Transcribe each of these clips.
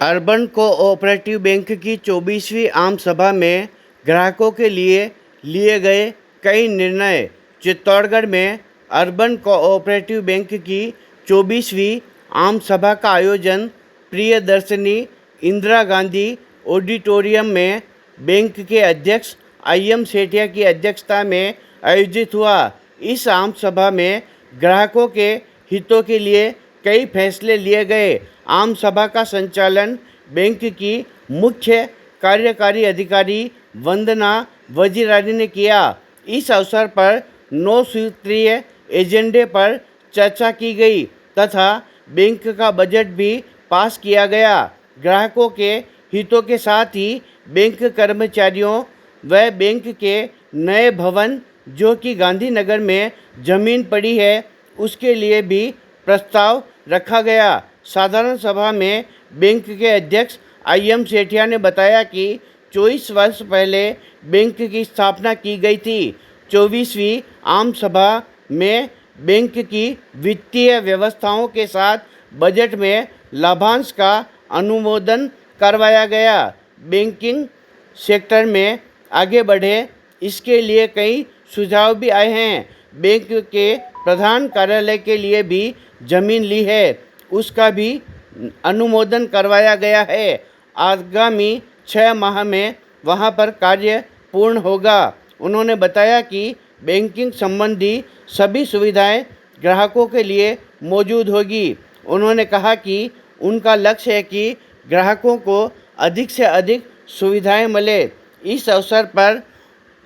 Urban cooperative bank की 24वीं आम सभा में ग्राहकों के लिए गए कई निर्णय। चित्तौड़गढ़ में अर्बन कोऑपरेटिव बैंक की 24वीं आम सभा का आयोजन प्रियदर्शनी इंदिरा गांधी ऑडिटोरियम में बैंक के अध्यक्ष आई.एम. सेठिया की अध्यक्षता में आयोजित हुआ। इस आम सभा में ग्राहकों के हितों के लिए कई फैसले लिए गए। आम सभा का संचालन बैंक की मुख्य कार्यकारी अधिकारी वंदना वजीरानी ने किया। इस अवसर पर 9 सूत्रीय एजेंडे पर चर्चा की गई तथा बैंक का बजट भी पास किया गया। ग्राहकों के हितों के साथ ही बैंक कर्मचारियों व बैंक के नए भवन जो कि गांधीनगर में जमीन पड़ी है उसके लिए भी प्रस्ताव रखा गया। साधारण सभा में बैंक के अध्यक्ष आई.एम. सेठिया ने बताया कि 24 वर्ष पहले बैंक की स्थापना की गई थी। 24वीं आम सभा में बैंक की वित्तीय व्यवस्थाओं के साथ बजट में लाभांश का अनुमोदन करवाया गया। बैंकिंग सेक्टर में आगे बढ़े इसके लिए कई सुझाव भी आए हैं। बैंक के प्रधान कार्यालय के लिए भी जमीन ली है, उसका भी अनुमोदन करवाया गया है। आगामी 6 माह में वहां पर कार्य पूर्ण होगा। उन्होंने बताया कि बैंकिंग संबंधी सभी सुविधाएं ग्राहकों के लिए मौजूद होगी। उन्होंने कहा कि उनका लक्ष्य है कि ग्राहकों को अधिक से अधिक सुविधाएं मिले। इस अवसर पर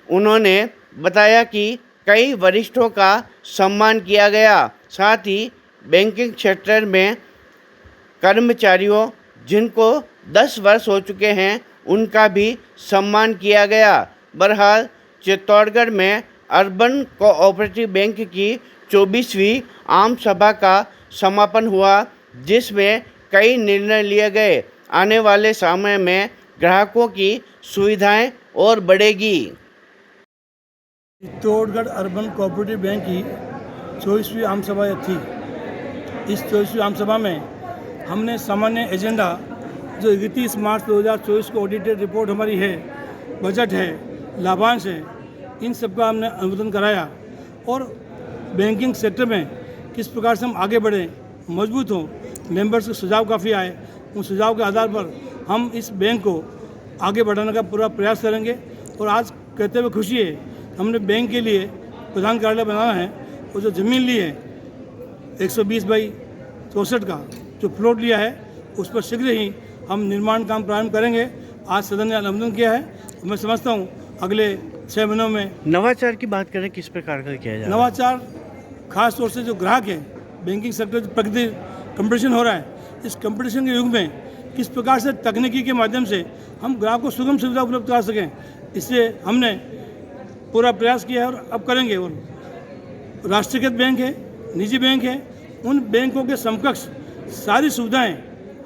उन्होंने बताया कि कई वरिष्ठों का सम्मान किया गया। साथ ही बैंकिंग सेक्टर में कर्मचारियों जिनको 10 वर्ष हो चुके हैं उनका भी सम्मान किया गया। बहरहाल चित्तौड़गढ़ में अर्बन कोऑपरेटिव बैंक की 24वीं आम सभा का समापन हुआ जिसमें कई निर्णय लिए गए। आने वाले समय में ग्राहकों की सुविधाएं और बढ़ेगी। चित्तौड़गढ़ अर्बन कोऑपरेटिव बैंक की 24वीं आम सभा थी। इस 24वीं आम सभा में हमने सामान्य एजेंडा जो 31 मार्च 2024 को ऑडिटेड रिपोर्ट हमारी है, बजट है, लाभांश है, इन सब का हमने अनुमोदन कराया और बैंकिंग सेक्टर में किस प्रकार से हम आगे बढ़ें, मजबूत हों। मेंबर्स के सुझाव काफ़ी आए, उन सुझाव के आधार पर हम इस बैंक को आगे बढ़ाने का पूरा प्रयास करेंगे। और आज कहते हुए खुशी है, हमने बैंक के लिए प्रधान कार्यालय बनाना है और जो ज़मीन ली है 120/64 का जो प्लॉट लिया है उस पर शीघ्र ही हम निर्माण काम प्रारंभ करेंगे। आज सदन ने अनुमोदन किया है। मैं समझता हूँ अगले 6 महीनों में। नवाचार की बात करें, किस प्रकार का किया जाए? नवाचार खास तौर से जो ग्राहक है, बैंकिंग सेक्टर प्रगति कंपटीशन हो रहा है, इस कंपटीशन के युग में किस प्रकार से तकनीकी के माध्यम से हम ग्राहक को सुगम सुविधा उपलब्ध करा सकें, इससे हमने पूरा प्रयास किया है और अब करेंगे। और राष्ट्रीयकृत बैंक है, निजी बैंक है, उन बैंकों के समकक्ष सारी सुविधाएं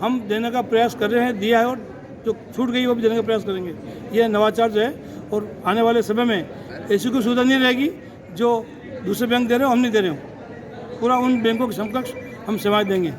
हम देने का प्रयास कर रहे हैं, दिया है, और जो छूट गई वो भी देने का प्रयास करेंगे। यह नवाचार जो है, और आने वाले समय में ऐसी कोई सुविधा नहीं रहेगी जो दूसरे बैंक दे रहे हो हम नहीं दे रहे हो। पूरा उन बैंकों के समकक्ष हम सेवाएं देंगे।